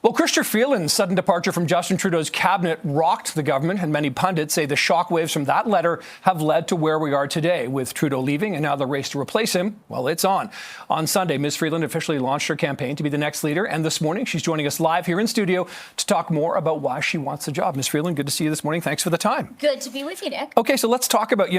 Well, Chrystia Freeland's sudden departure from Justin Trudeau's cabinet rocked the government, and many pundits say the shockwaves from that letter have led to where we are today, with Trudeau leaving and now the race to replace him, well, it's on. On Sunday, Ms. Freeland officially launched her campaign to be the next leader, and this morning she's joining us live here in studio to talk more about why she wants the job. Ms. Freeland, good to see you this morning. Thanks for the time. Good to be with you, Nick. Okay, so let's talk about,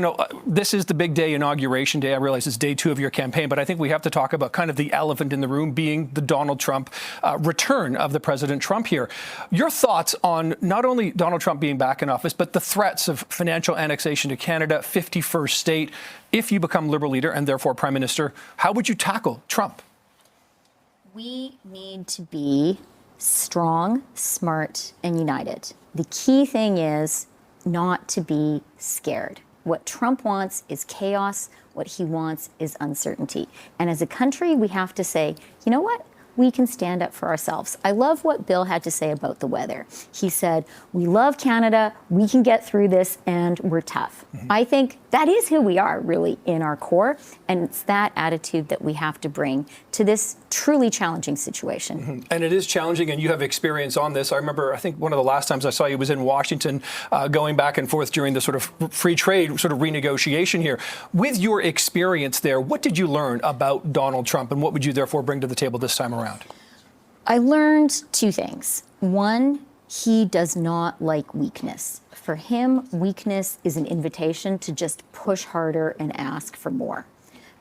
this is the big day, Inauguration Day. I realize it's day 2 of your campaign, but I think we have to talk about kind of the elephant in the room being the Donald Trump return of the President Trump here. Your thoughts on not only Donald Trump being back in office, but the threats of financial annexation to Canada, 51st state. If you become Liberal leader and therefore Prime Minister, how would you tackle Trump? We need to be strong, smart, and united. The key thing is not to be scared. What Trump wants is chaos. What he wants is uncertainty. And as a country, we have to say, you know what? We can stand up for ourselves. I love what Bill had to say about the weather. He said, we love Canada, we can get through this, and we're tough. I think that is who we are, really, in our core, and it's that attitude that we have to bring to this truly challenging situation. And it is challenging, and you have experience on this. I remember, I think one of the last times I saw you was in Washington, going back and forth during the sort of free trade sort of renegotiation here. With your experience there, what did you learn about Donald Trump, and what would you therefore bring to the table this time around? I learned 2 things. One, he does not like weakness. For him, weakness is an invitation to just push harder and ask for more.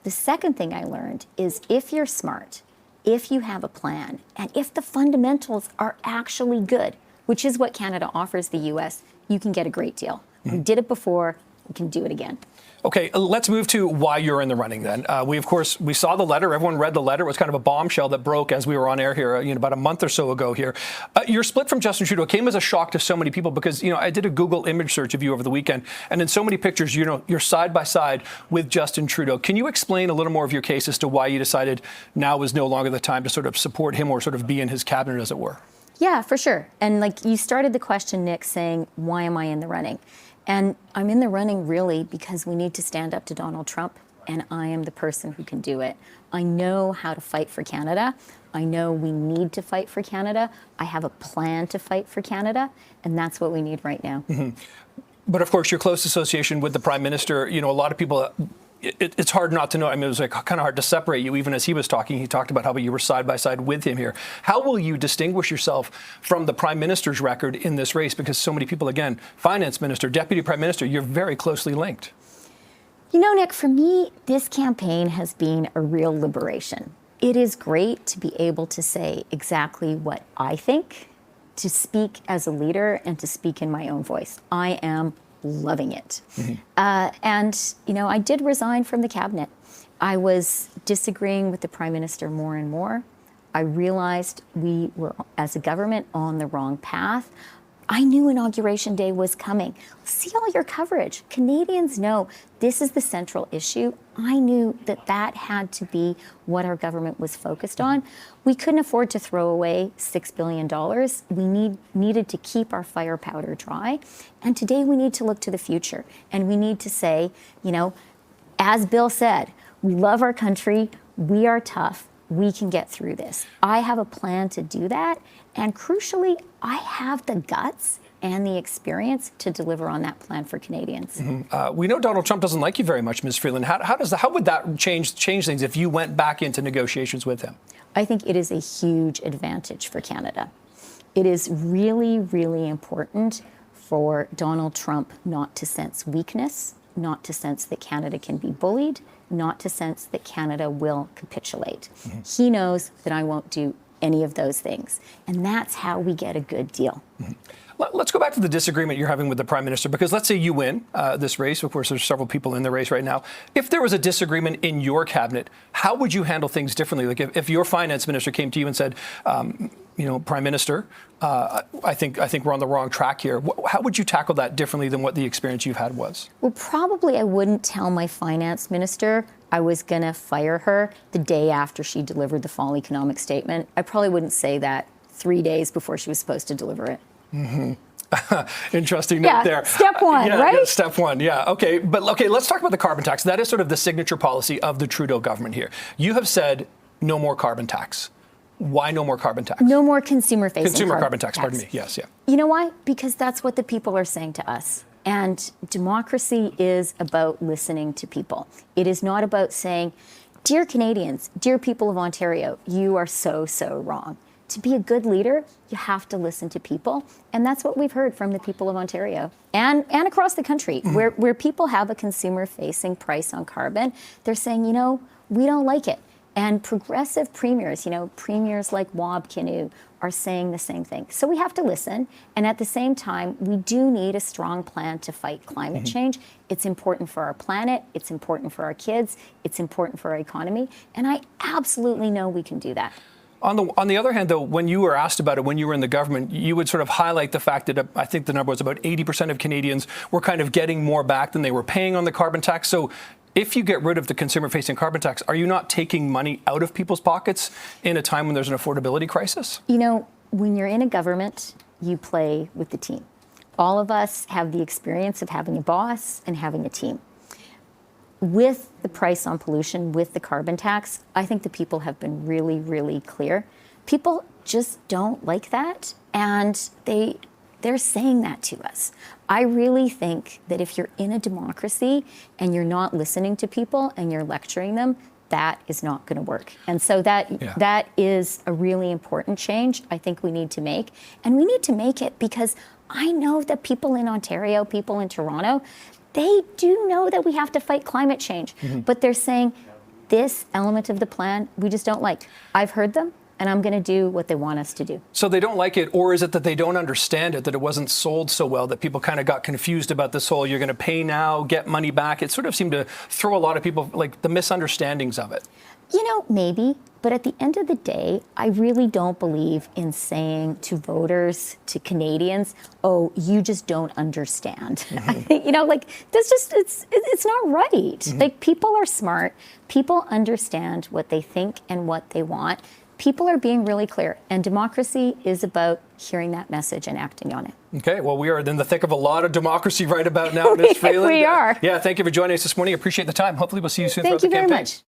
The second thing I learned is if you're smart, if you have a plan, and if the fundamentals are actually good, which is what Canada offers the U.S., you can get a great deal. We did it before, we can do it again. Okay, let's move to why you're in the running then. We saw the letter. Everyone read the letter. It was kind of a bombshell that broke as we were on air here, about a month or so ago here. Your split from Justin Trudeau came as a shock to so many people because, I did a Google image search of you over the weekend, and in so many pictures, you're side by side with Justin Trudeau. Can you explain a little more of your case as to why you decided now was no longer the time to sort of support him or sort of be in his cabinet, as it were? Yeah, for sure. And you started the question, Nick, saying, why am I in the running? And I'm in the running really because we need to stand up to Donald Trump, and I am the person who can do it. I know how to fight for Canada. I know we need to fight for Canada. I have a plan to fight for Canada, and that's what we need right now. But of course, your close association with the Prime Minister, a lot of people, it's hard not to know. I mean, it was kind of hard to separate you. Even as he was talking, he talked about how you were side by side with him here. How will you distinguish yourself from the Prime Minister's record in this race? Because so many people, again, Finance Minister, Deputy Prime Minister, you're very closely linked. Nick, for me, this campaign has been a real liberation. It is great to be able to say exactly what I think, to speak as a leader, and to speak in my own voice. I am loving it. And I did resign from the cabinet. I was disagreeing with the Prime Minister more and more. I realized we were, as a government, on the wrong path. I knew Inauguration Day was coming. See all your coverage. Canadians know this is the central issue. I knew that had to be what our government was focused on. We couldn't afford to throw away $6 billion. We needed to keep our firepower dry. And today we need to look to the future. And we need to say, as Bill said, we love our country. We are tough. We can get through this. I have a plan to do that. And crucially, I have the guts and the experience to deliver on that plan for Canadians. We know Donald Trump doesn't like you very much, Ms. Freeland. How would that change things if you went back into negotiations with him? I think it is a huge advantage for Canada. It is really, really important for Donald Trump not to sense weakness, not to sense that Canada can be bullied, not to sense that Canada will capitulate. He knows that I won't do any of those things. And that's how we get a good deal. Let's go back to the disagreement you're having with the Prime Minister, because let's say you win this race. Of course, there's several people in the race right now. If there was a disagreement in your cabinet, how would you handle things differently? Like if your Finance Minister came to you and said, Prime Minister, I think we're on the wrong track here. How would you tackle that differently than what the experience you've had was? Well, probably I wouldn't tell my Finance Minister I was going to fire her the day after she delivered the fall economic statement. I probably wouldn't say that 3 days before she was supposed to deliver it. Interesting note there. Step one, right? Yeah, step one, yeah. Okay, let's talk about the carbon tax. That is sort of the signature policy of the Trudeau government here. You have said no more carbon tax. Why no more carbon tax? No more consumer-facing Consumer carbon tax, pardon me. Yes, yeah. You know why? Because that's what the people are saying to us. And democracy is about listening to people. It is not about saying, dear Canadians, dear people of Ontario, you are so, so wrong. To be a good leader, you have to listen to people. And that's what we've heard from the people of Ontario and across the country, where people have a consumer-facing price on carbon. They're saying, you know, we don't like it. And progressive premiers, you know, premiers like Wab Kinew are saying the same thing. So we have to listen. And at the same time, we do need a strong plan to fight climate change. It's important for our planet. It's important for our kids. It's important for our economy. And I absolutely know we can do that. On the other hand, though, when you were asked about it, when you were in the government, you would sort of highlight the fact that I think the number was about 80% of Canadians were kind of getting more back than they were paying on the carbon tax. So if you get rid of the consumer-facing carbon tax, are you not taking money out of people's pockets in a time when there's an affordability crisis? You know, when you're in a government, you play with the team. All of us have the experience of having a boss and having a team. With the price on pollution, with the carbon tax, I think the people have been really, really clear. People just don't like that, and they're saying that to us. I really think that if you're in a democracy and you're not listening to people and you're lecturing them, that is not going to work. And so that is a really important change I think we need to make. And we need to make it because I know that people in Ontario, people in Toronto, they do know that we have to fight climate change. But they're saying, this element of the plan, we just don't like. I've heard them, and I'm going to do what they want us to do. So they don't like it, or is it that they don't understand it, that it wasn't sold so well, that people kind of got confused about this whole, you're going to pay now, get money back? It sort of seemed to throw a lot of people, like, the misunderstandings of it. You know, maybe. But at the end of the day, I really don't believe in saying to voters, to Canadians, oh, you just don't understand. I think, you know, like, that's just, it's not right. Like, people are smart. People understand what they think and what they want. People are being really clear. And democracy is about hearing that message and acting on it. Okay, well, we are in the thick of a lot of democracy right about now, Ms. Freeland. We are. Yeah, thank you for joining us this morning. Appreciate the time. Hopefully we'll see you soon throughout the campaign. Thank you very much.